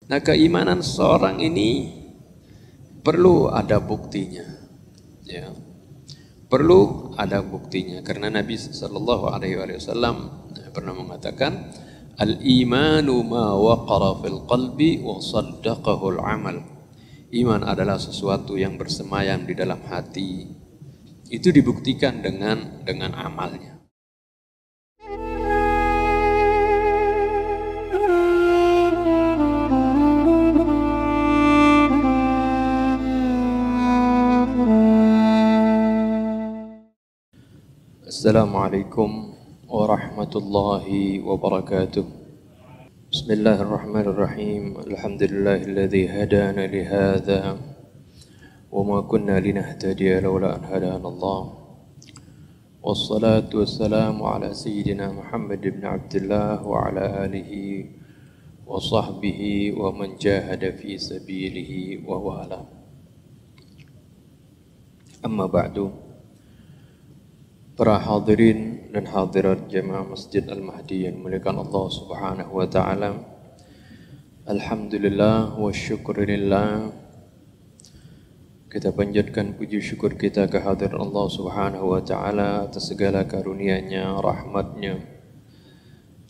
Nah, keimanan seorang ini perlu ada buktinya, ya. Perlu ada buktinya karena Nabi sallallahu alaihi wasallam pernah mengatakan al-imanu ma waqara fil qalbi wa saddaqahu al-amal. Iman adalah sesuatu yang bersemayam di dalam hati. Itu dibuktikan dengan amalnya. Assalamualaikum warahmatullahi wabarakatuh. Bismillahirrahmanirrahim. Alhamdulillahilladzi hadana li hadza wa ma kunna linahtadiya laula an hadana Allah. Wassalatu wassalamu ala sayyidina Muhammad ibn Abdullah wa ala alihi wa sahbihi wa man jahada fi sabilihi wa wala. Amma ba'du. Para hadirin dan hadirat jemaah Masjid Al-Mahdi yang dimuliakan Allah Subhanahu wa taala. Alhamdulillah wa syukurillah. Kita panjatkan puji syukur kita kehadiran Allah Subhanahu wa taala atas segala karunia-Nya, rahmat-Nya,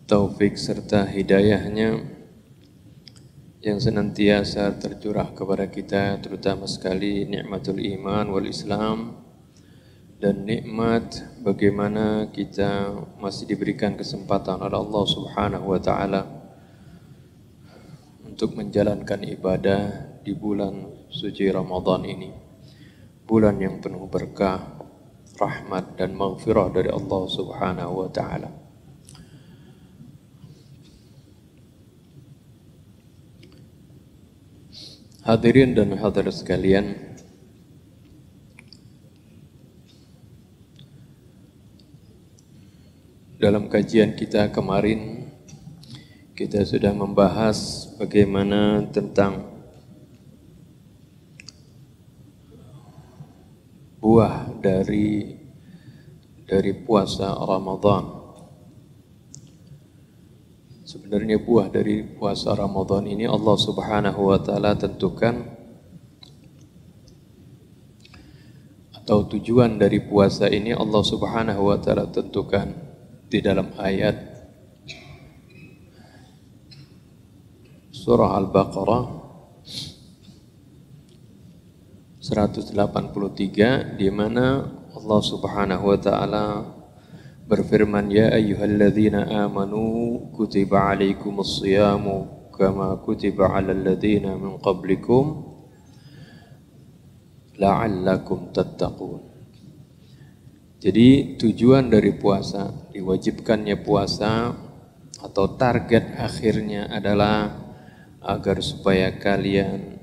taufik serta hidayah-Nya yang senantiasa tercurah kepada kita, terutama sekali nikmatul iman wal Islam. Dan nikmat bagaimana kita masih diberikan kesempatan oleh Allah Subhanahu wa taala untuk menjalankan ibadah di bulan suci Ramadan ini. Bulan yang penuh berkah, rahmat dan maghfirah dari Allah Subhanahu wa taala. Hadirin dan hadirat sekalian, dalam kajian kita kemarin, kita sudah membahas bagaimana tentang buah dari puasa Ramadan. Sebenarnya buah dari puasa Ramadan ini Allah Subhanahu wa taala tentukan, atau tujuan dari puasa ini Allah Subhanahu wa taala tentukan di dalam ayat surah Al-Baqarah 183, di mana Allah Subhanahu wa taala berfirman, ya ayyuhalladzina amanu kutiba alaikumus shiyamu kama kutiba alal ladzina min qablikum la'allakum tattaqun. Jadi tujuan dari puasa, diwajibkannya puasa atau target akhirnya adalah agar supaya kalian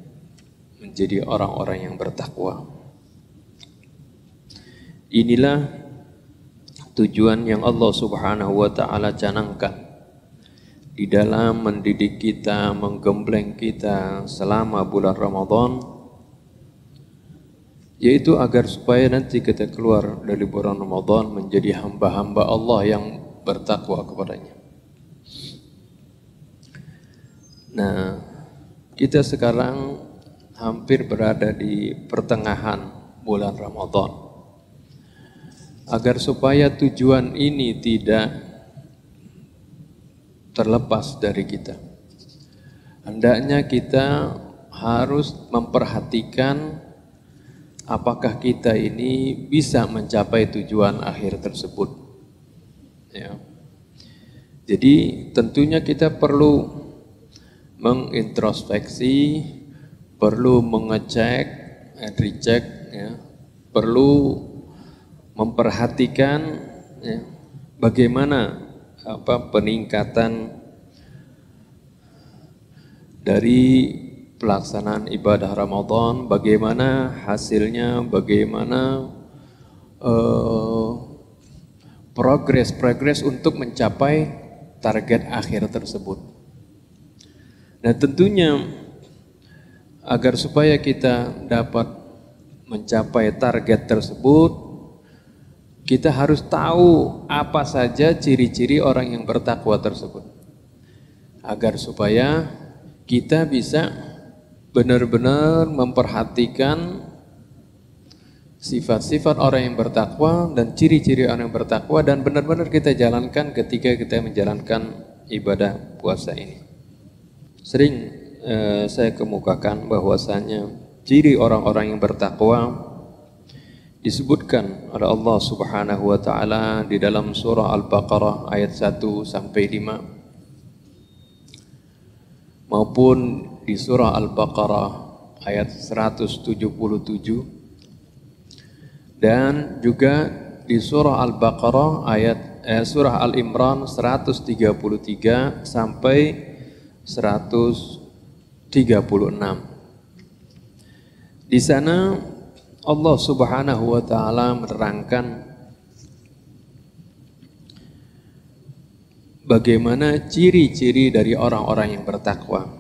menjadi orang-orang yang bertakwa. Inilah tujuan yang Allah Subhanahu wa taala canangkan di dalam mendidik kita, menggembleng kita selama bulan Ramadan, yaitu agar supaya nanti kita keluar dari bulan Ramadan menjadi hamba-hamba Allah yang bertakwa kepadanya. Nah, kita sekarang hampir berada di pertengahan bulan Ramadan. Agar supaya tujuan ini tidak terlepas dari kita, hendaknya kita harus memperhatikan apakah kita ini bisa mencapai tujuan akhir tersebut. Ya. Jadi tentunya kita perlu mengintrospeksi, perlu mengecek, recheck, ya. Perlu memperhatikan, ya, bagaimana peningkatan dari pelaksanaan ibadah Ramadan, bagaimana hasilnya, bagaimana progres untuk mencapai target akhir tersebut. Nah, tentunya agar supaya kita dapat mencapai target tersebut, kita harus tahu apa saja ciri-ciri orang yang bertakwa tersebut, agar supaya kita bisa benar-benar memperhatikan sifat-sifat orang yang bertakwa dan ciri-ciri orang yang bertakwa, dan benar-benar kita jalankan ketika kita menjalankan ibadah puasa ini. Sering saya kemukakan bahwasanya ciri orang-orang yang bertakwa disebutkan oleh Allah Subhanahu wa taala di dalam surah Al-Baqarah ayat 1 sampai 5 maupun di surah Al-Baqarah ayat 177 dan juga di surah Al-Baqarah surah Al-Imran 133 sampai 136. Di sana Allah Subhanahu wa taala menerangkan bagaimana ciri-ciri dari orang-orang yang bertakwa.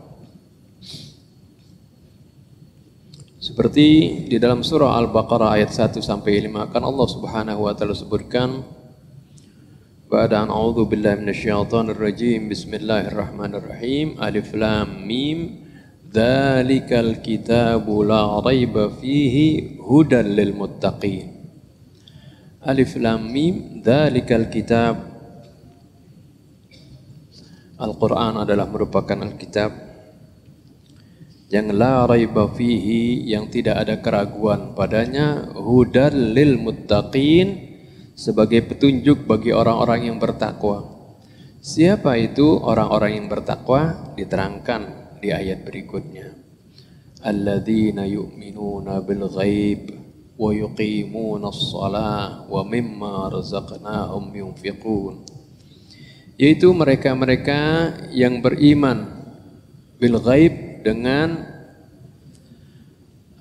Seperti di dalam surah Al-Baqarah ayat 1 sampai 5 kan Allah Subhanahu wa taala sebutkan ba'da an a'udzu billahi minasyaitonir rajim bismillahirrahmanirrahim alif lam mim dzalikal kitabu la raiba fihi hudan lil muttaqin. Alif lam mim dzalikal kitab. Al-Quran adalah merupakan Alkitab yang la raiba fihi, yang tidak ada keraguan padanya, hudan lil muttaqin, sebagai petunjuk bagi orang-orang yang bertakwa. Siapa itu orang-orang yang bertakwa? Diterangkan di ayat berikutnya. Alladzina yu'minuna bil ghaib wa yuqimuna as-salah wa mimma razaqnahum yunfiqun. Yaitu mereka-mereka yang beriman bil ghaib, dengan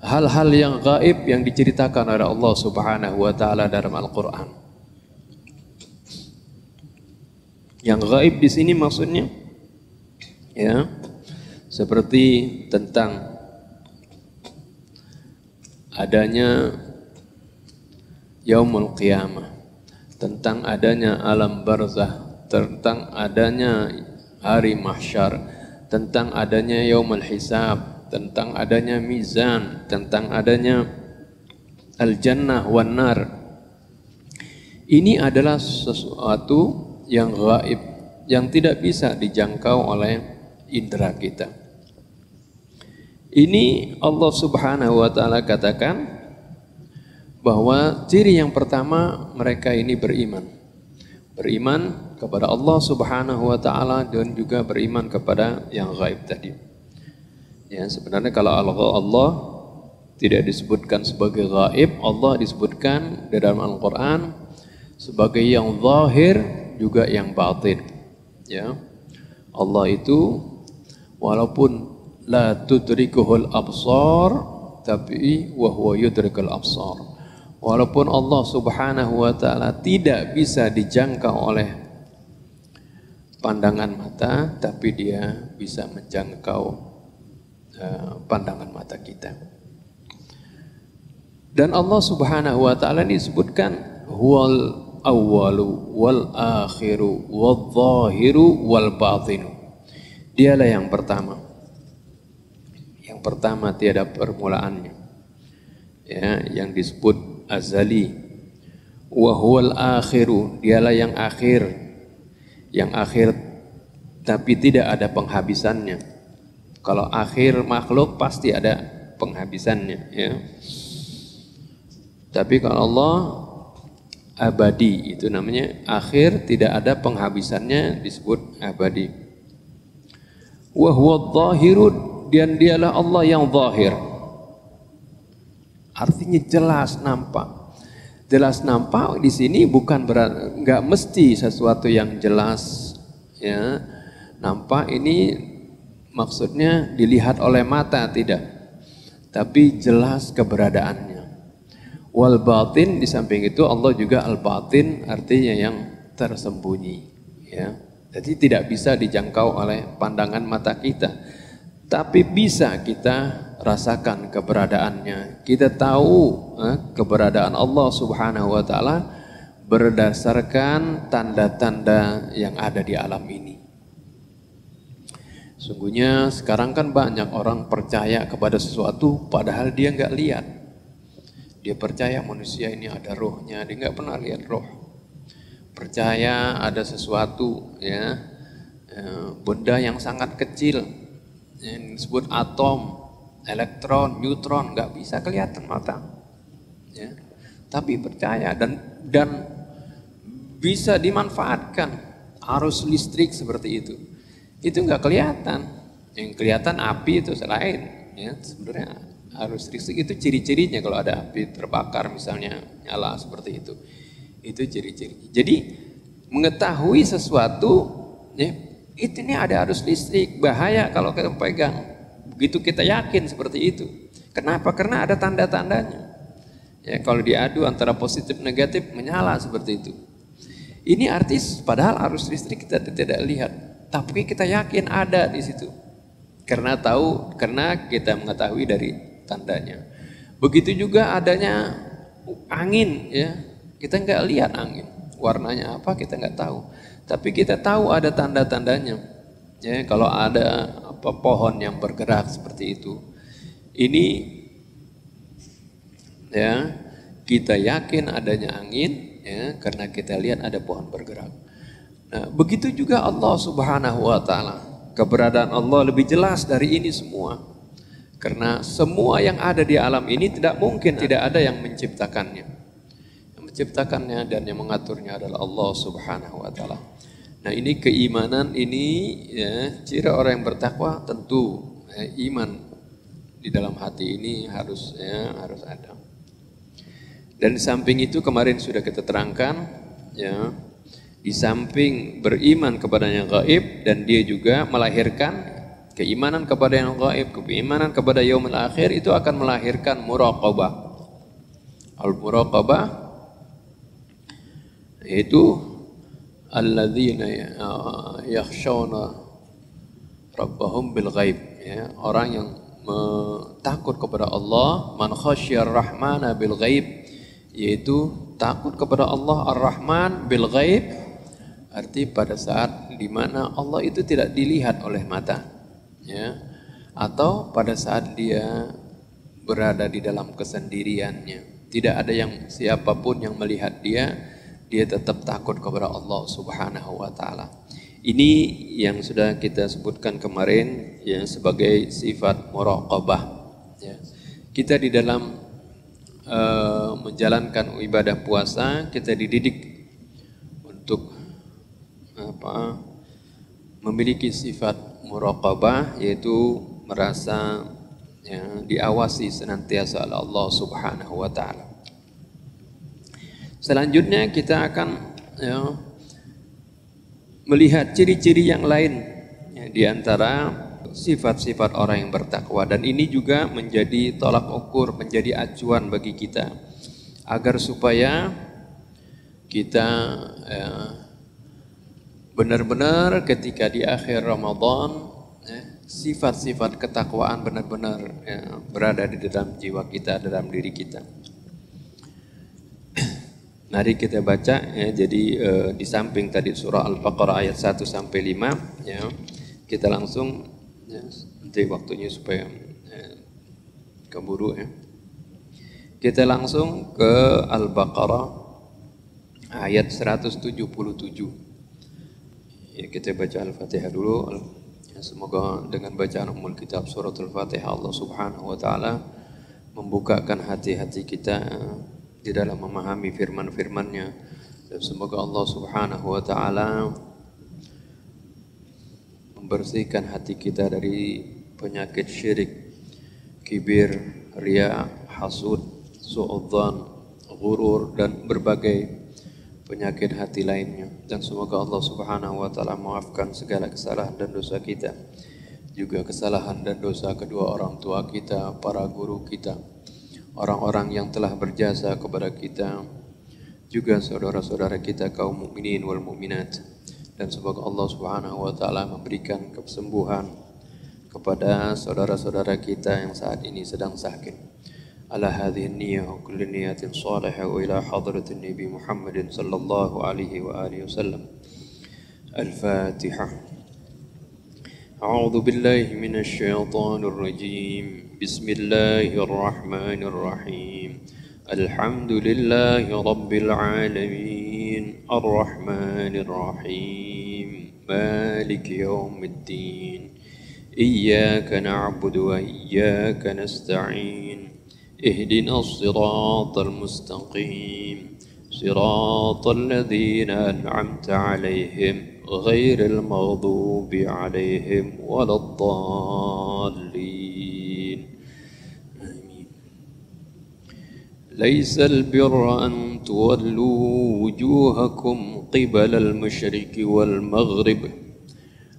hal-hal yang gaib yang diceritakan oleh Allah Subhanahu wa taala dalam Al-Qur'an. Yang gaib di sini maksudnya ya seperti tentang adanya yaumul qiyamah, tentang adanya alam barzah, tentang adanya hari mahsyar, tentang adanya yaumul hisab, tentang adanya mizan, tentang adanya al-jannah wan nar. Ini adalah sesuatu yang gaib, yang tidak bisa dijangkau oleh indera kita. Ini Allah Subhanahu wa taala katakan bahwa ciri yang pertama mereka ini beriman. Beriman kepada Allah Subhanahu wa taala dan juga beriman kepada yang gaib tadi. Ya, sebenarnya kalau Allah tidak disebutkan sebagai gaib, Allah disebutkan di dalam Al-Qur'an sebagai yang zahir juga yang batin. Ya. Allah itu walaupun la tudrikuhul absar tapi wa huwa yudrikul absar. Walaupun Allah Subhanahu wa taala tidak bisa dijangkau oleh pandangan mata, tapi dia bisa menjangkau pandangan mata kita. Dan Allah Subhanahu wa taala disebutkan huwal awwalu wal akhiru wal zahiru wal batinu. Dialah yang pertama. Yang pertama tiada permulaannya. Ya, yang disebut azali. Wa huwal akhiru, dialah yang akhir tapi tidak ada penghabisannya. Kalau akhir makhluk pasti ada penghabisannya, ya. Tapi kalau Allah abadi, itu namanya akhir, tidak ada penghabisannya, disebut abadi. Wa huwadz zahiru, dan dialah Allah yang zahir. Artinya jelas nampak. Jelas nampak di sini bukan enggak mesti sesuatu yang jelas, ya. Nampak ini maksudnya dilihat oleh mata, tidak. Tapi jelas keberadaannya. Wal batin, di samping itu Allah juga al batin, artinya yang tersembunyi, ya. Jadi tidak bisa dijangkau oleh pandangan mata kita. Tapi bisa kita rasakan keberadaannya. Kita tahu keberadaan Allah Subhanahu wa taala berdasarkan tanda-tanda yang ada di alam ini. Sungguhnya sekarang kan banyak orang percaya kepada sesuatu padahal dia nggak lihat. Dia percaya manusia ini ada rohnya, dia nggak pernah lihat roh. Percaya ada sesuatu, ya, benda yang sangat kecil, yang disebut atom, elektron, neutron, nggak bisa kelihatan mata. Ya. Tapi percaya dan bisa dimanfaatkan arus listrik seperti itu. Itu nggak kelihatan. Yang kelihatan api itu selain, ya, sebenarnya arus listrik itu ciri-cirinya kalau ada api terbakar misalnya nyala seperti itu. Itu ciri-ciri. Jadi mengetahui sesuatu, ya, ini ada arus listrik, bahaya kalau kita pegang. Begitu kita yakin seperti itu. Kenapa? Karena ada tanda-tandanya. Ya, kalau diadu antara positif negatif menyala seperti itu. Ini artis padahal arus listrik kita tidak lihat, tapi kita yakin ada di situ. Karena kita mengetahui dari tandanya. Begitu juga adanya angin, ya. Kita nggak lihat angin, warnanya apa kita nggak tahu. Tapi kita tahu ada tanda-tandanya. Ya, kalau ada pohon yang bergerak seperti itu. Ini, ya, kita yakin adanya angin, ya, karena kita lihat ada pohon bergerak. Nah, begitu juga Allah Subhanahu wa taala. Keberadaan Allah lebih jelas dari ini semua. Karena semua yang ada di alam ini tidak mungkin tidak ada yang menciptakannya. Yang menciptakannya dan yang mengaturnya adalah Allah Subhanahu wa taala. Nah, ini keimanan ini, ya, ciri orang yang bertakwa tentu, ya, iman di dalam hati ini harus ada. Dan di samping itu kemarin sudah kita terangkan, ya, di samping beriman kepada yang gaib dan dia juga melahirkan keimanan kepada yang gaib, keimanan kepada yaumul akhir itu akan melahirkan muraqabah. Al-muraqabah yaitu alladzina yakhshawna rabbahum bil ghaib, ya, orang yang takut kepada Allah, man khasyar rahmana bil ghaib, yaitu takut kepada Allah Ar-Rahman bil ghaib, arti pada saat di mana Allah itu tidak dilihat oleh mata, ya, atau pada saat dia berada di dalam kesendiriannya, tidak ada yang siapapun yang melihat dia tetap takut kepada Allah Subhanahu wa taala. Ini yang sudah kita sebutkan kemarin, ya, sebagai sifat muraqabah, ya. Kita di dalam menjalankan ibadah puasa, kita dididik untuk memiliki sifat muraqabah, yaitu merasa, ya, diawasi senantiasa oleh Allah Subhanahu wa taala. Selanjutnya kita akan, ya, melihat ciri-ciri yang lain, ya, di antara sifat-sifat orang yang bertakwa, dan ini juga menjadi tolak ukur, menjadi acuan bagi kita agar supaya kita, ya, benar-benar ketika di akhir Ramadan, ya, sifat-sifat ketakwaan benar-benar, ya, berada di dalam jiwa kita, dalam diri kita. Mari kita baca, ya. Jadi di samping tadi surah Al-Baqarah ayat 1 sampai 5, ya, kita langsung, ya, nanti waktunya supaya, ya, keburu, ya. Kita langsung ke Al-Baqarah ayat 177. Ya, kita baca Al-Fatihah dulu. Ya, semoga dengan bacaan Ummul Kitab surat Al-Fatihah Allah Subhanahu wa taala membukakan hati-hati kita di dalam memahami firman-firman-Nya, dan semoga Allah Subhanahu wa taala membersihkan hati kita dari penyakit syirik, kibir, riya, hasud, su'udzan, ghurur, dan berbagai penyakit hati lainnya. Dan semoga Allah Subhanahu wa taala maafkan segala kesalahan dan dosa kita, juga kesalahan dan dosa kedua orang tua kita, para guru kita, orang-orang yang telah berjasa kepada kita, juga saudara-saudara kita kaum mukminin wal mukminat. Dan semoga Allah Subhanahu wa taala memberikan kesembuhan kepada saudara-saudara kita yang saat ini sedang sakit. Ala hadhihi niyyah wa kulli niyatin salihah wa ila hadratin Nabi Muhammadin sallallahu alaihi wa alihi wasallam. Al-Fatihah. أعوذ بالله من الشيطان الرجيم بسم الله الرحمن الرحيم الحمد لله رب العالمين الرحمن الرحيم مالك يوم الدين إياك نعبد وإياك نستعين اهدنا الصراط المستقيم صراط الذين أنعمت عليهم غير المغضوب عليهم ولا الضالين آمين. ليس البر أن تولوا وجوهكم قبل المشرق والمغرب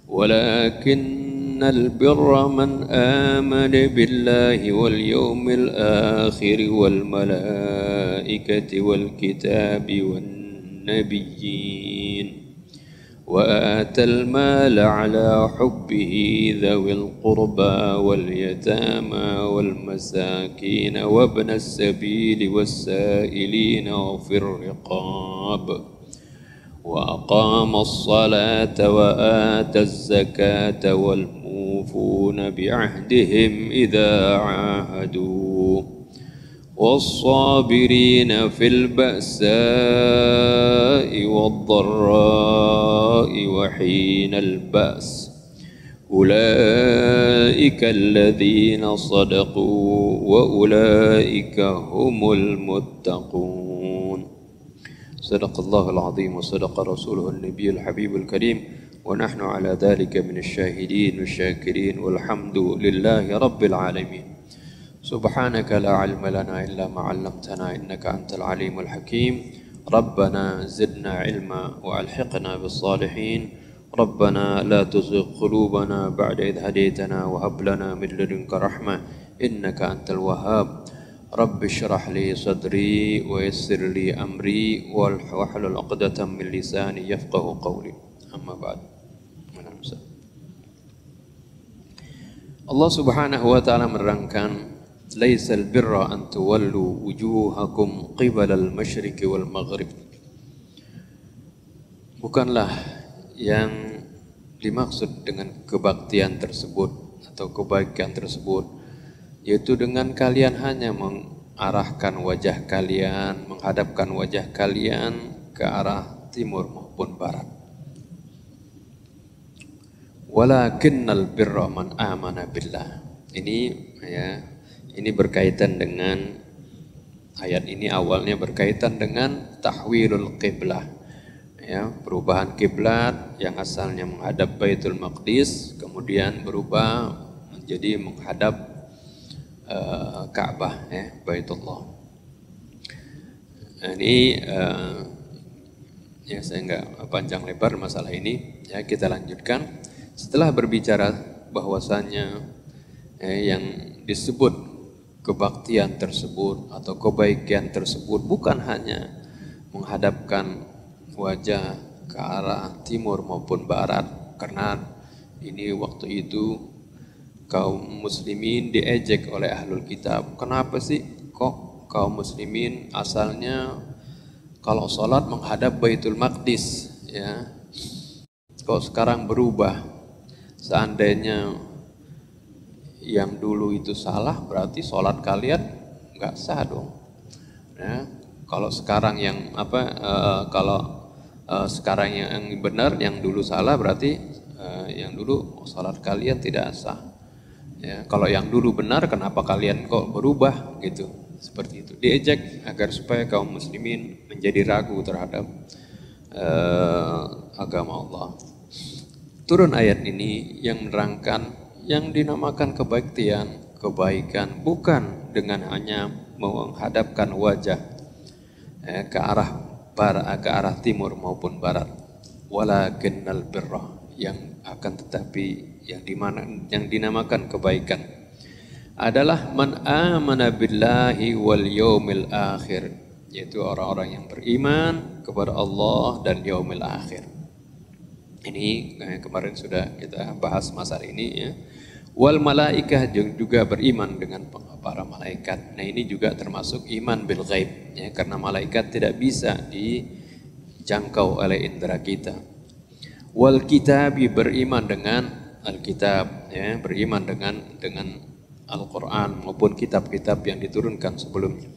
ولكن البر من آمن بالله واليوم الآخر والملائكة والكتاب والنبيين وآتى المال على حبه ذوي القربى واليتامى والمساكين وابن السبيل والسائلين وفي الرقاب وأقام الصلاة وآتى الزكاة والموفون بعهدهم إذا عاهدوا والصابرين في البأساء والضراء وحين البأس أولئك الذين صدقوا وأولئك هم المتقون صدق الله العظيم وصدق رسوله النبي الحبيب الكريم ونحن على ذلك من الشاهدين والشاكرين والحمد لله رب العالمين سبحانك لا علم لنا إلا ما علمتنا إنك أنت العليم الحكيم ربنا زدنا علما وألحقنا بالصالحين ربنا لا تزغ قلوبنا بعد إذ هديتنا وهب لنا من لدنك رحمة إنك أنت الوهاب رب اشرح لي صدري ويسر لي أمري واحلل عقدة من لساني يفقه قولي أما بعد Allah Subhanahu wa taala menerangkan laisal birra an tuwallu wujuhakum qibalal masyriqi wal maghrib. Bukanlah yang dimaksud dengan kebaktian tersebut atau kebaikan tersebut yaitu dengan kalian hanya mengarahkan wajah kalian, menghadapkan wajah kalian ke arah timur maupun barat. Walakinnal birra man amana billah. Ini berkaitan dengan ayat ini awalnya berkaitan dengan tahwilul qiblah. Ya, perubahan kiblat yang asalnya menghadap Baitul Maqdis kemudian berubah menjadi menghadap Ka'bah, Baitullah. Ini saya nggak panjang lebar masalah ini. Ya, kita lanjutkan. Setelah berbicara bahwasannya yang disebut kebaktian tersebut atau kebaikan tersebut bukan hanya menghadapkan wajah ke arah timur maupun barat, karena ini waktu itu kaum muslimin diejek oleh ahlul kitab. Kenapa sih kok kaum muslimin asalnya kalau sholat menghadap Baitul Maqdis, ya, kok sekarang berubah? Seandainya yang dulu itu salah, berarti sholat kalian nggak sah dong. Ya, kalau sekarang yang sekarang yang benar, yang dulu salah, berarti yang dulu sholat kalian tidak sah. Ya, kalau yang dulu benar, kenapa kalian kok berubah gitu? Seperti itu. Diejek agar supaya kaum muslimin menjadi ragu terhadap agama Allah. Turun ayat ini yang menerangkan yang dinamakan kebaikan bukan dengan hanya menghadapkan wajah ke arah timur maupun barat. Walakinnal birra, yang akan tetapi yang dinamakan kebaikan adalah man amana billahi wal yaumil akhir, yaitu orang-orang yang beriman kepada Allah dan yaumil akhir. Ini kemarin sudah kita bahas masalah ini, ya. Wal malaikah, juga beriman dengan para malaikat. Nah, ini juga termasuk iman bil ghaib, ya, karena malaikat tidak bisa dijangkau oleh indera kita. Wal kitabi, beriman dengan Alkitab, ya, beriman dengan Al-Quran maupun kitab-kitab yang diturunkan sebelumnya.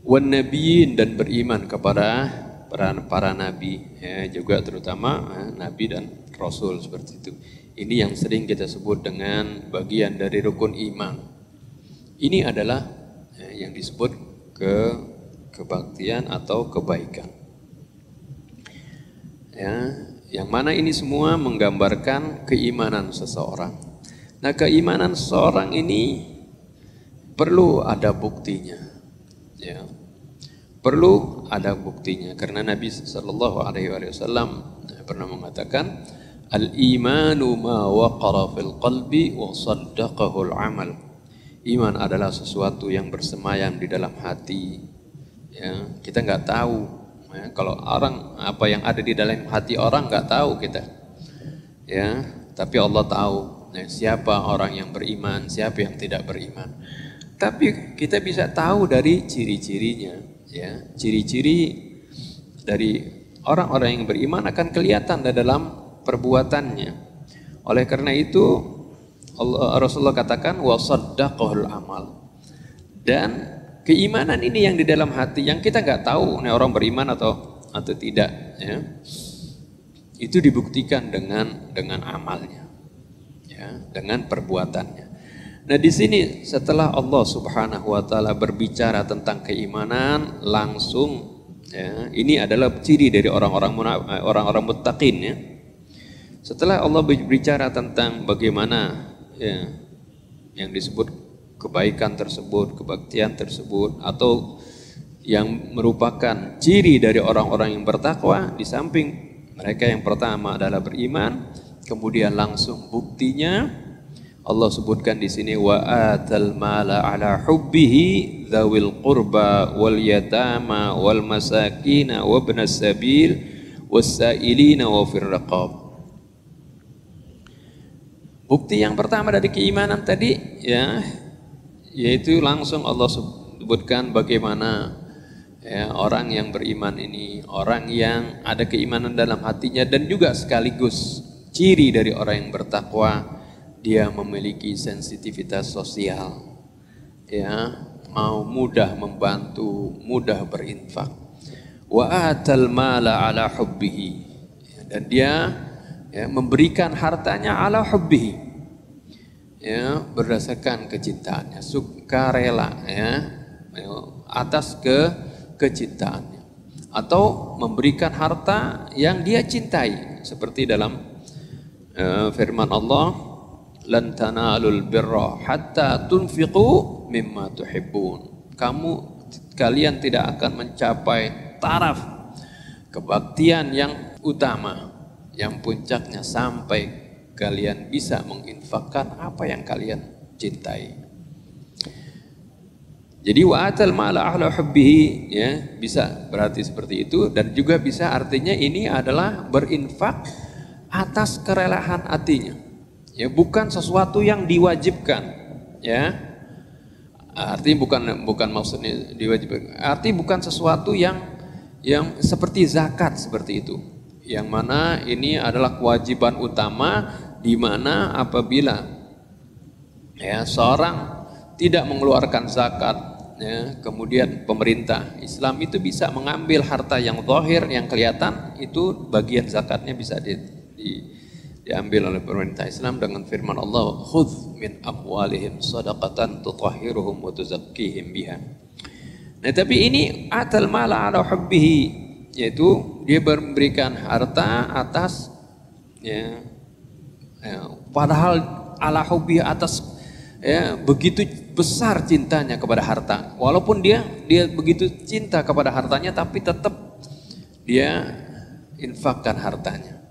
Wan nabiyyin, dan beriman kepada para nabi, ya, juga terutama nabi dan rasul seperti itu. Ini yang sering kita sebut dengan bagian dari rukun iman. Ini adalah yang disebut kebaktian atau kebaikan. Ya, yang mana ini semua menggambarkan keimanan seseorang. Nah, keimanan seseorang ini perlu ada buktinya. Ya. Perlu ada buktinya karena Nabi sallallahu alaihi wasallam pernah mengatakan al-imanu ma waqara fil qalbi wa saddaqahu al-amal. Iman adalah sesuatu yang bersemayam di dalam hati. Ya, kita nggak tahu. Ya, kalau orang apa yang ada di dalam hati orang nggak tahu kita. Ya, tapi Allah tahu. Nah, siapa orang yang beriman, siapa yang tidak beriman. Tapi kita bisa tahu dari ciri-cirinya. Ya, ciri-ciri dari orang-orang yang beriman akan kelihatan dalam perbuatannya. Oleh karena itu Rasulullah katakan wasaddaqahul amal. Dan keimanan ini yang di dalam hati yang kita nggak tahu nih orang beriman atau tidak, ya. Itu dibuktikan dengan amalnya, ya, dengan perbuatannya. Nah, di sini setelah Allah Subhanahu wa taala berbicara tentang keimanan langsung, ya, ini adalah ciri dari orang-orang muttaqin, ya. Setelah Allah berbicara tentang bagaimana, ya, yang disebut kebaikan tersebut, kebaktian tersebut, atau yang merupakan ciri dari orang-orang yang bertakwa, di samping mereka yang pertama adalah beriman, kemudian langsung buktinya Allah sebutkan di sini wa atal mala ala hubbihi dzawil qurba wal yatama wal masakin wa ibnas sabil was-sa'ilina wa fir riqab. Bukti yang pertama dari keimanan tadi, ya, yaitu langsung Allah sebutkan bagaimana, ya, orang yang beriman ini orang yang ada keimanan dalam hatinya, dan juga sekaligus ciri dari orang yang bertakwa, dia memiliki sensitivitas sosial, ya, mau mudah membantu, mudah berinfak. Wa atal mala ala hubbihi, dan dia, ya, memberikan hartanya ala hubbihi, ya, berdasarkan kecintaannya, sukarela, ya, atas kecintaannya, atau memberikan harta yang dia cintai, seperti dalam firman Allah, lan tanalul birra hatta tunfiqu mimma tuhibbun. Kalian tidak akan mencapai taraf kebaktian yang utama, yang puncaknya sampai kalian bisa menginfakkan apa yang kalian cintai. Jadi wa'atal mala ahla hubbihi, ya, bisa berarti seperti itu, dan juga bisa artinya ini adalah berinfak atas kerelaan hatinya. Ya, bukan sesuatu yang diwajibkan, ya. Artinya bukan maksudnya diwajibkan. Artinya bukan sesuatu yang seperti zakat seperti itu. Yang mana ini adalah kewajiban utama, di mana apabila, ya, seorang tidak mengeluarkan zakat, ya, kemudian pemerintah Islam itu bisa mengambil harta yang zahir, yang kelihatan, itu bagian zakatnya bisa diambil oleh pemerintah Islam dengan firman Allah, khudz min amwalihim shadaqatan tutahhiruhum wa tuzakkihim biha. Nah, tapi ini atal mala ala hubbihi, yaitu dia memberikan harta atas, ya, padahal ala hubbihi, atas, ya, begitu besar cintanya kepada harta. Walaupun dia begitu cinta kepada hartanya, tapi tetap dia infakkan hartanya.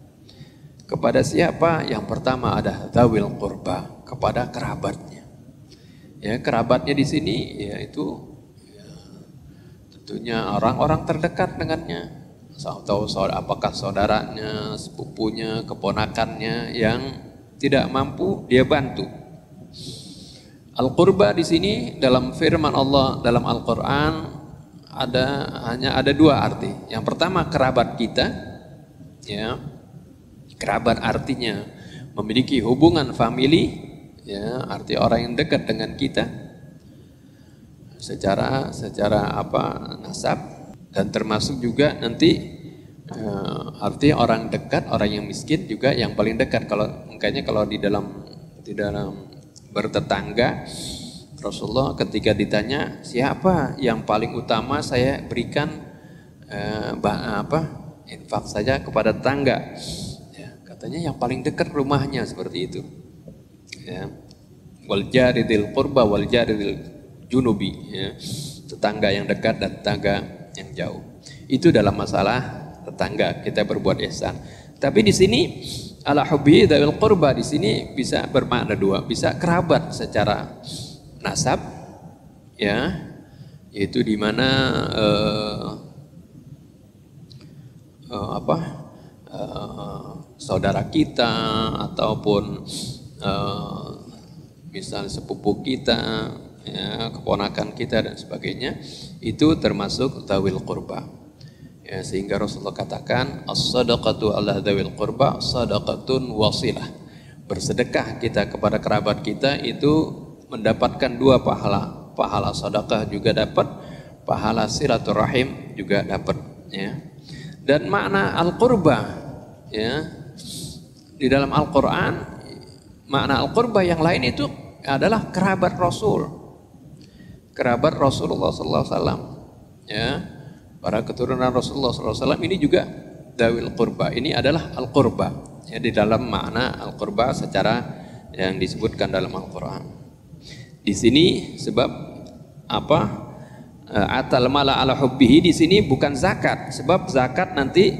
Kepada siapa? Yang pertama ada dzawil qurba, kepada kerabatnya. Ya, kerabatnya di sini yaitu, ya, tentunya orang-orang terdekat dengannya. Atau apakah saudaranya, sepupunya, keponakannya yang tidak mampu dia bantu. Al-qurba di sini dalam firman Allah dalam Al-Qur'an hanya ada dua arti. Yang pertama kerabat kita, ya. Kerabat artinya memiliki hubungan famili, ya, arti orang yang dekat dengan kita secara nasab, dan termasuk juga nanti arti orang dekat, orang yang miskin juga yang paling dekat. Makanya kalau di dalam bertetangga, Rasulullah ketika ditanya siapa yang paling utama saya berikan infak saja kepada tetangga, ya, katanya yang paling dekat rumahnya, seperti itu, ya. Wal jaridil qurba wal jaridil junubi, ya. Tetangga yang dekat dan tetangga yang jauh. Itu dalam masalah tetangga kita berbuat ihsan. Tapi di sini ala hubbi dzawil qurba di sini bisa bermakna dua, bisa kerabat secara nasab, ya, yaitu di mana saudara kita ataupun misalnya sepupu kita, ya, keponakan kita dan sebagainya, itu termasuk dzawil qurba. Ya, sehingga Rasulullah katakan as-sadaqatu ala dzawil qurba sadaqatun wasilah. Bersedekah kita kepada kerabat kita itu mendapatkan dua pahala. Pahala sedekah juga dapat, pahala silaturahim juga dapat, ya. Dan makna al-qurba, ya, di dalam Al-Qur'an makna al-qurba yang lain itu adalah kerabat Rasul. Kerabat Rasulullah sallallahu alaihi wasallam, ya. Para keturunan Rasulullah SAW ini juga dzawil qurba. Ini adalah al-qurba, ya, di dalam makna al-qurba secara yang disebutkan dalam Al-Quran. Di sini sebab atal mala ala hubbihi di sini bukan zakat, sebab zakat nanti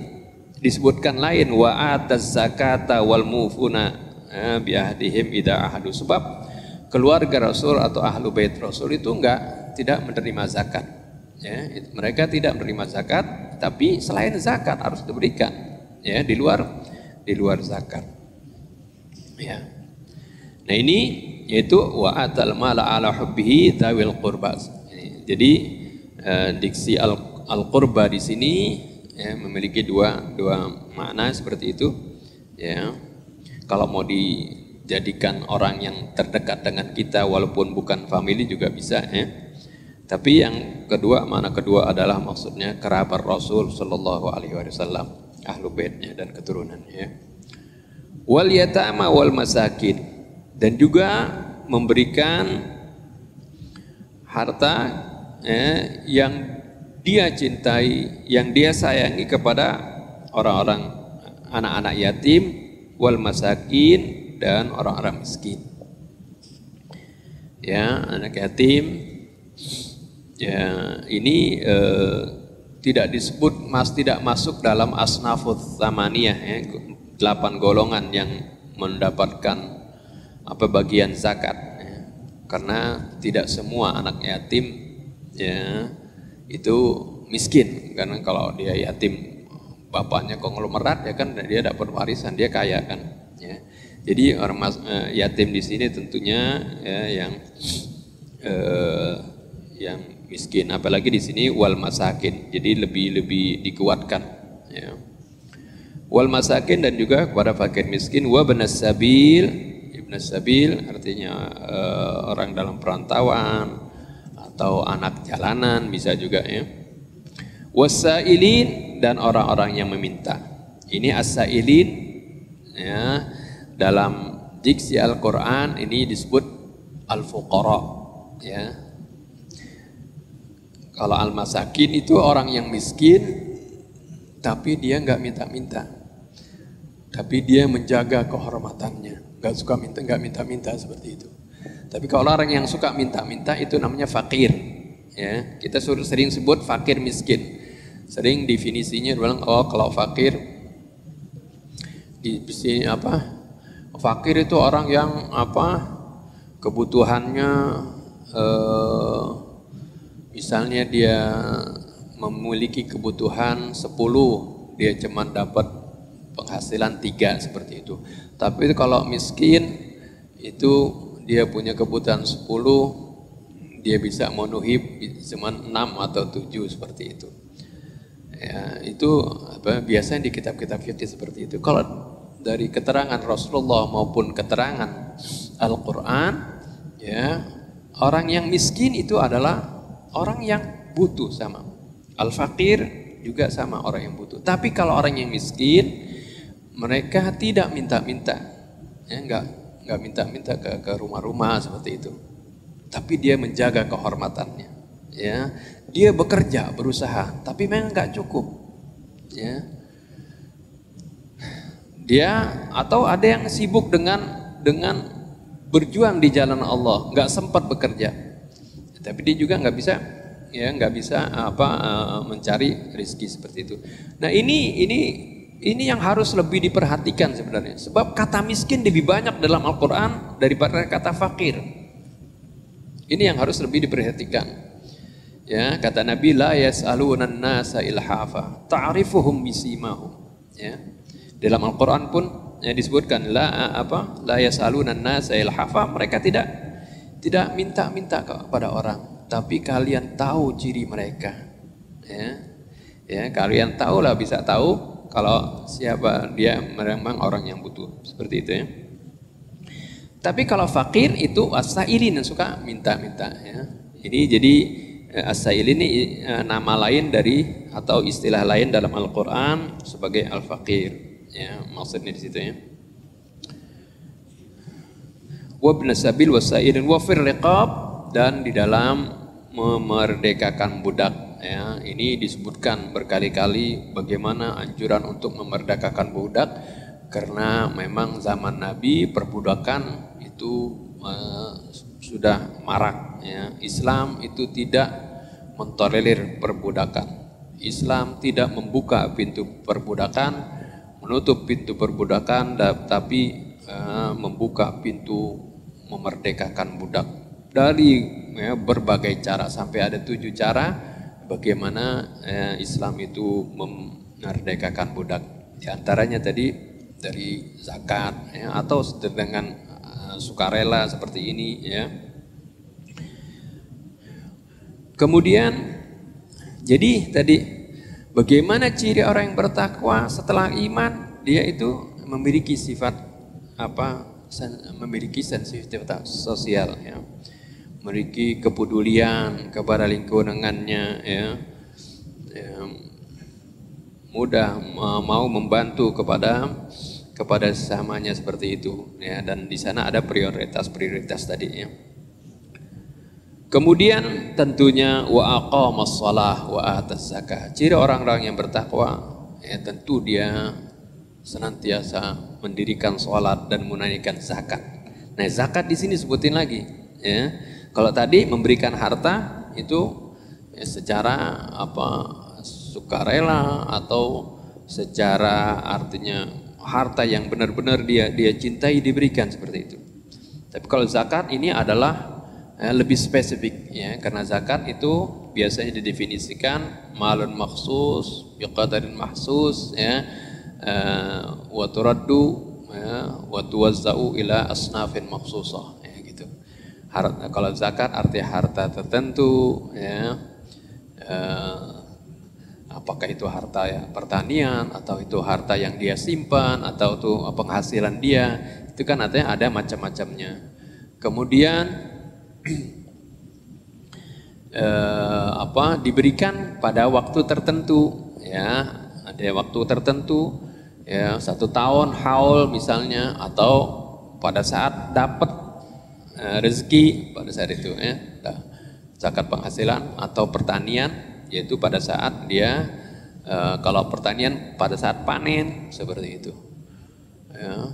disebutkan lain, wa ataz zakata wal mufuna bi ahdihim idza ahadu. Sebab keluarga Rasul atau ahlu bait Rasul itu tidak menerima zakat. Ya, mereka tidak menerima zakat, tapi selain zakat harus diberikan, ya, di luar zakat, ya. Nah ini yaitu wa atal mala ala hubbihi dzawil qurba. Jadi diksi al-qurba di sini, ya, memiliki dua makna seperti itu, ya. Kalau mau dijadikan orang yang terdekat dengan kita walaupun bukan family juga bisa, ya. Tapi yang kedua, makna kedua adalah maksudnya kerabat Rasul Shallallahu Alaihi Wasallam, ahlu baitnya dan keturunannya. Wal yatama wal masakin, dan juga memberikan harta, yang dia cintai, yang dia sayangi kepada orang-orang anak-anak yatim, wal masakin, dan orang-orang miskin. Ya, anak yatim. Ya, ini tidak masuk dalam asnafut tsamaniyah, ya, 8 golongan yang mendapatkan bagian zakat, ya. Karena tidak semua anak yatim, ya, itu miskin, karena kalau dia yatim bapaknya konglomerat, ya kan, dia dapat warisan, dia kaya kan, ya. Jadi orang yatim di sini tentunya, ya, yang miskin, apalagi di sini wal masakin, jadi lebih dikuatkan, ya. Wal masakin, dan juga kepada fakir miskin, wa ibnas sabil. Ibnas sabil artinya orang dalam perantauan atau anak jalanan bisa juga, ya. Wasailin, dan orang-orang yang meminta. Ini as-sailin, ya, dalam diksi Al-Qur'an ini disebut al-fuqara, ya. Kalau al-masakin itu orang yang miskin, tapi dia nggak minta-minta, tapi dia menjaga kehormatannya, nggak suka nggak minta-minta seperti itu. Tapi kalau orang yang suka minta-minta itu namanya fakir, ya. Kita sering sebut fakir miskin. Sering definisinya bilang, oh kalau fakir di sini fakir itu orang yang kebutuhannya misalnya dia memiliki kebutuhan 10, dia cuma dapat penghasilan 3, seperti itu. Tapi kalau miskin itu dia punya kebutuhan 10, dia bisa memenuhi cuma 6 atau 7, seperti itu. Ya, itu biasanya di kitab-kitab fikih seperti itu. Kalau dari keterangan Rasulullah maupun keterangan Al-Quran, ya, orang yang miskin itu adalah orang yang butuh sama. Al-fakir juga sama orang yang butuh. Tapi kalau orang yang miskin, mereka tidak minta-minta, ya, nggak minta-minta ke rumah-rumah seperti itu. Tapi dia menjaga kehormatannya, ya. Dia bekerja, berusaha, tapi memang nggak cukup, ya. Dia atau ada yang sibuk dengan berjuang di jalan Allah, nggak sempat bekerja, tapi dia juga nggak bisa, ya, nggak bisa mencari rezeki seperti itu. Nah ini yang harus lebih diperhatikan sebenarnya, sebab kata miskin lebih banyak dalam Al-Quran daripada kata fakir. Ini yang harus lebih diperhatikan. Ya, kata Nabi, la yas'alunan nasa ilhafa ta'rifuhum bisimahum. Ya. Dalam Al-Quran pun ya, disebutkan la yas'alunan nasa ilhafa, mereka tidak minta-minta kepada orang, tapi kalian tahu ciri mereka. Ya, kalian tahulah, bisa tahu kalau siapa dia memang orang yang butuh, seperti itu ya. Tapi kalau fakir itu as-sailin, yang suka minta-minta, ya. Ini jadi as-sailin ini nama lain dari atau istilah lain dalam Al-Quran sebagai al-fakir, ya, maksudnya di situ ya. Wa ibn sabil wasailin wa fir riqab, dan di dalam memerdekakan budak. Ya, ini disebutkan berkali-kali bagaimana anjuran untuk memerdekakan budak, karena memang zaman Nabi perbudakan itu sudah marak. Ya. Islam itu tidak mentolerir perbudakan. Islam tidak membuka pintu perbudakan, menutup pintu perbudakan, tapi membuka pintu memerdekakan budak dari berbagai cara, sampai ada 7 cara bagaimana Islam itu memerdekakan budak. Di antaranya tadi dari zakat, ya, atau dengan sukarela seperti ini, ya. Kemudian jadi tadi bagaimana ciri orang yang bertakwa setelah iman, dia itu memiliki sifat memiliki sensitivitas sosial, ya. Memiliki kepedulian kepada lingkungannya, ya, mudah mau membantu kepada sesamanya seperti itu, ya. Dan di sana ada prioritas tadi, ya. Kemudian tentunya wa aqamas shalah wa atas zakah. Ciri orang-orang yang bertakwa, ya, tentu dia senantiasa mendirikan sholat dan menunaikan zakat. Nah, zakat di sini sebutin lagi, ya. Kalau tadi memberikan harta itu ya, secara sukarela atau secara artinya harta yang benar-benar dia cintai diberikan seperti itu. Tapi kalau zakat ini adalah lebih spesifik, ya, karena zakat itu biasanya didefinisikan malun maksus biqadarin mahsus, ya, wa turaddu, ya, wa tuwazza'u ila asnafin maksusah. Kalau zakat artinya harta tertentu, ya, apakah itu harta ya, pertanian, atau itu harta yang dia simpan, atau itu penghasilan dia, itu kan artinya ada macam-macamnya. Kemudian diberikan pada waktu tertentu, ya, ada waktu tertentu, ya, 1 tahun haul misalnya, atau pada saat dapat rezeki pada saat itu, ya, zakat penghasilan, atau pertanian, yaitu pada saat dia kalau pertanian pada saat panen seperti itu, ya.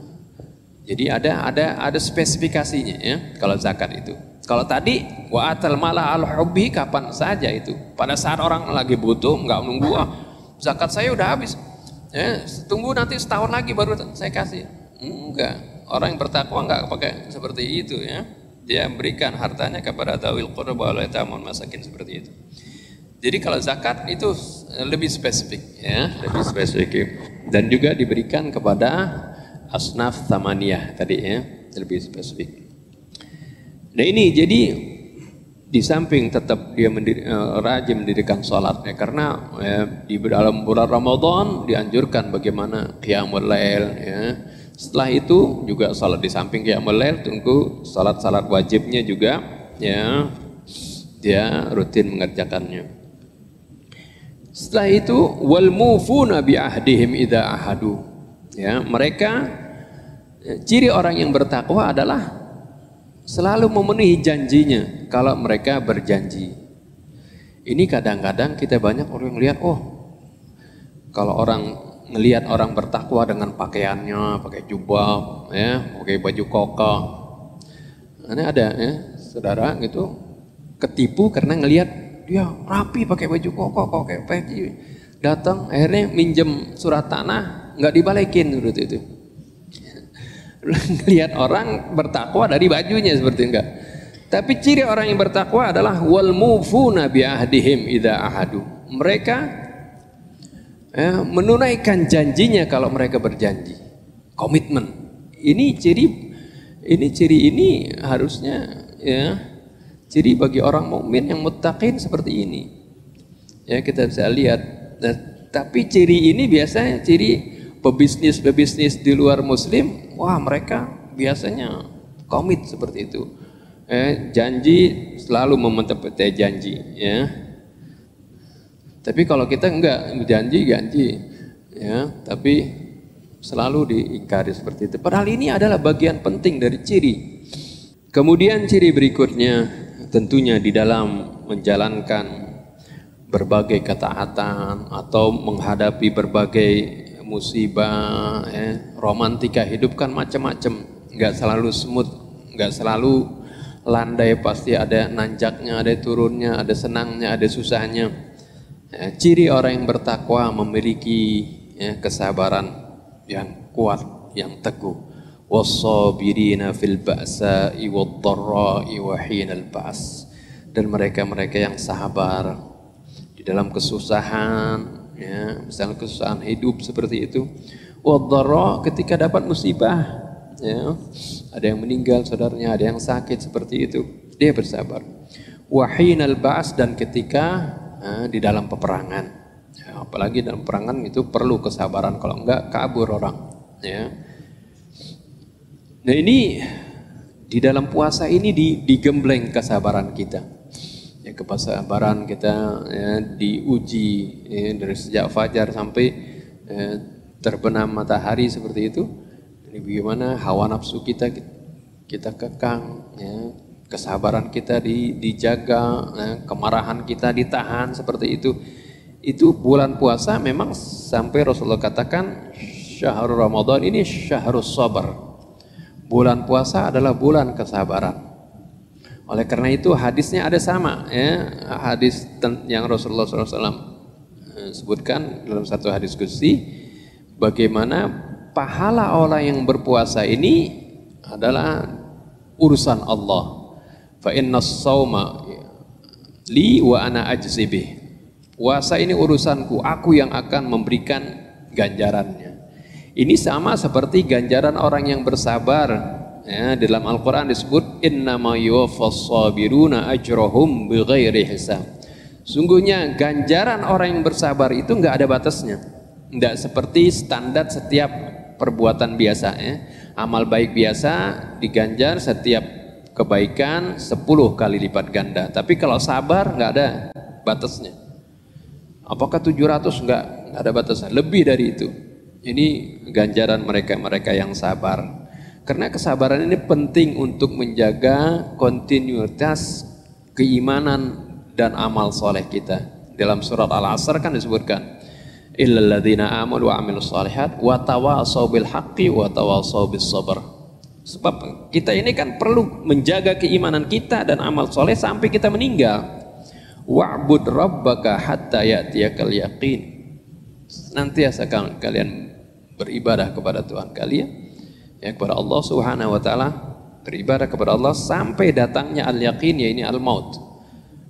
Jadi ada spesifikasinya, ya, kalau zakat itu. Kalau tadi wa atal mala al hubbi, kapan saja itu, pada saat orang lagi butuh, nggak nunggu zakat saya udah habis, ya, tunggu nanti setahun lagi baru saya kasih. Enggak. Orang yang bertakwa enggak pakai seperti itu, ya. Dia berikan hartanya kepada dzawil qurba wal yataman masakin, seperti itu. Jadi kalau zakat itu lebih spesifik, ya, lebih spesifik, dan juga diberikan kepada asnaf thamaniyah tadi, ya, lebih spesifik. Nah ini jadi di samping tetap dia rajin mendirikan sholat, ya, karena, ya, di dalam bulan Ramadan dianjurkan bagaimana qiyamul lail, ya, Setelah itu juga salat di samping qiyamul lail, tunggu salat-salat wajibnya juga ya dia rutin mengerjakannya. Setelah itu wal mufuna bi ahdihim idza ahadu. Ya, mereka ciri orang yang bertakwa adalah selalu memenuhi janjinya kalau mereka berjanji. Ini kadang-kadang kita banyak orang lihat, oh kalau orang ngelihat orang bertakwa dengan pakaiannya, pakai jubah, ya, pakai baju koko. Ini ada ya, saudara gitu ketipu karena ngelihat dia rapi pakai baju koko, pakai peci. Datang akhirnya minjem surat tanah, nggak dibalikin seperti itu. Ngelihat orang bertakwa dari bajunya seperti enggak. Tapi ciri orang yang bertakwa adalah wal mufuna bi ahdihim idza ahadu. Mereka menunaikan janjinya kalau mereka berjanji, komitmen. Ini ciri ini harusnya ya ciri bagi orang mukmin yang muttaqin seperti ini. Ya kita bisa lihat. Tapi ciri ini biasanya ciri pebisnis di luar Muslim. Wah mereka biasanya komit seperti itu. Janji selalu menepati janji. Ya. Tapi kalau kita enggak janji, ya, tapi selalu diingkari seperti itu. Padahal ini adalah bagian penting dari ciri. Kemudian ciri berikutnya tentunya di dalam menjalankan berbagai ketaatan atau menghadapi berbagai musibah, romantika hidup kan macam-macam, enggak selalu smooth, enggak selalu landai, pasti ada nanjaknya, ada turunnya, ada senangnya, ada susahnya. Ciri orang yang bertakwa memiliki kesabaran yang kuat, yang teguh. Was-sabirina fil ba'sa'i wad-dharra'i wa hinal ba's. Dan mereka-mereka yang sabar di dalam kesusahan, ya, misalnya kesusahan hidup seperti itu. Wad-dharra ketika dapat musibah, ya, ada yang meninggal saudaranya, ada yang sakit seperti itu, dia bersabar. Wa hinal ba's dan ketika di dalam peperangan, ya, apalagi dalam peperangan itu perlu kesabaran, kalau enggak kabur orang. Ya. Nah ini di dalam puasa ini digembleng kesabaran kita, ya, kesabaran kita ya, diuji ya, dari sejak fajar sampai terbenam matahari seperti itu. Ini bagaimana hawa nafsu kita kekang, ya. Kesabaran kita dijaga, kemarahan kita ditahan seperti itu. Itu bulan puasa memang sampai Rasulullah katakan syahrul Ramadan ini syahrus sabar. Bulan puasa adalah bulan kesabaran. Oleh karena itu hadisnya ada sama, ya, hadis yang Rasulullah SAW sebutkan dalam satu hadis qudsi, bagaimana pahala orang yang berpuasa ini adalah urusan Allah. Fa innas sauma li wa ana ajzi bih. Puasa ini urusanku, aku yang akan memberikan ganjarannya. Ini sama seperti ganjaran orang yang bersabar. Ya, dalam Al-Qur'an disebut innama yuwaffas sabiruna ajrahum bighairi hisab. Sungguhnya ganjaran orang yang bersabar itu enggak ada batasnya. Enggak seperti standar setiap perbuatan biasa, ya. Amal baik biasa diganjar setiap kebaikan 10 kali lipat ganda. Tapi kalau sabar nggak ada batasnya. Apakah 700? Nggak ada batasnya. Lebih dari itu. Ini ganjaran mereka yang sabar. Karena kesabaran ini penting untuk menjaga kontinuitas keimanan dan amal soleh kita. Dalam surat Al-Asr kan disebutkan illal ladzina amanu wa amilus shalihat wa tawashaw bil haqqi wa tawashaw bis sabr. Sebab kita ini kan perlu menjaga keimanan kita dan amal soleh sampai kita meninggal. Wa'bud rabbaka hatta ya'tiyakal yaqin. Senantiasa kalian beribadah kepada Tuhan kalian, ya, kepada Allah Subhanahu wa taala, beribadah kepada Allah sampai datangnya al-yaqin, ya, ini al-maut,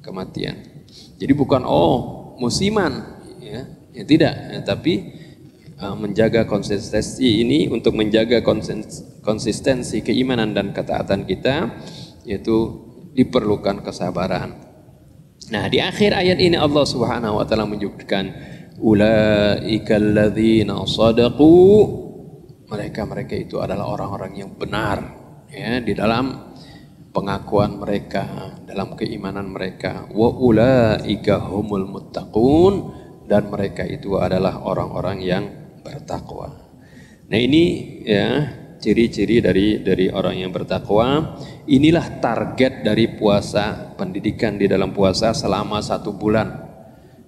kematian. Jadi bukan musiman, ya tidak, ya, tapi menjaga konsistensi ini untuk menjaga konsistensi keimanan dan ketaatan kita, yaitu diperlukan kesabaran. Nah, di akhir ayat ini Allah Subhanahu wa taala menyebutkan ulaikal ladzina shadaqu mereka itu adalah orang-orang yang benar ya di dalam pengakuan mereka, dalam keimanan mereka. Wa ulaika humul muttaqun, dan mereka itu adalah orang-orang yang bertakwa. Nah ini ya ciri-ciri dari orang yang bertakwa. Inilah target dari puasa, pendidikan di dalam puasa selama 1 bulan.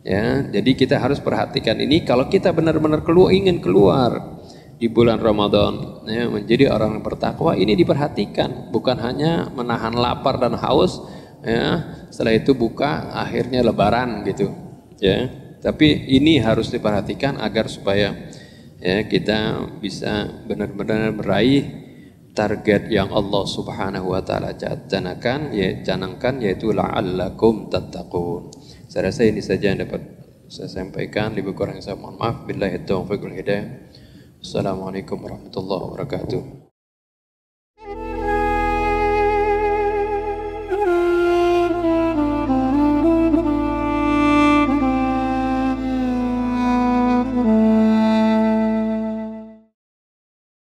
Ya, jadi kita harus perhatikan ini. Kalau kita benar-benar ingin keluar di bulan Ramadan ya, menjadi orang yang bertakwa, ini diperhatikan, bukan hanya menahan lapar dan haus ya, setelah itu buka akhirnya lebaran gitu ya, tapi ini harus diperhatikan agar supaya ya kita bisa benar-benar meraih target yang Allah Subhanahu wa taala canangkan, yaitu la'allakum tattaqun. Saya rasa ini saja yang dapat saya sampaikan. Lebih kurang saya mohon maaf. Billahi taufiq wal hidayah. Assalamualaikum warahmatullahi wabarakatuh.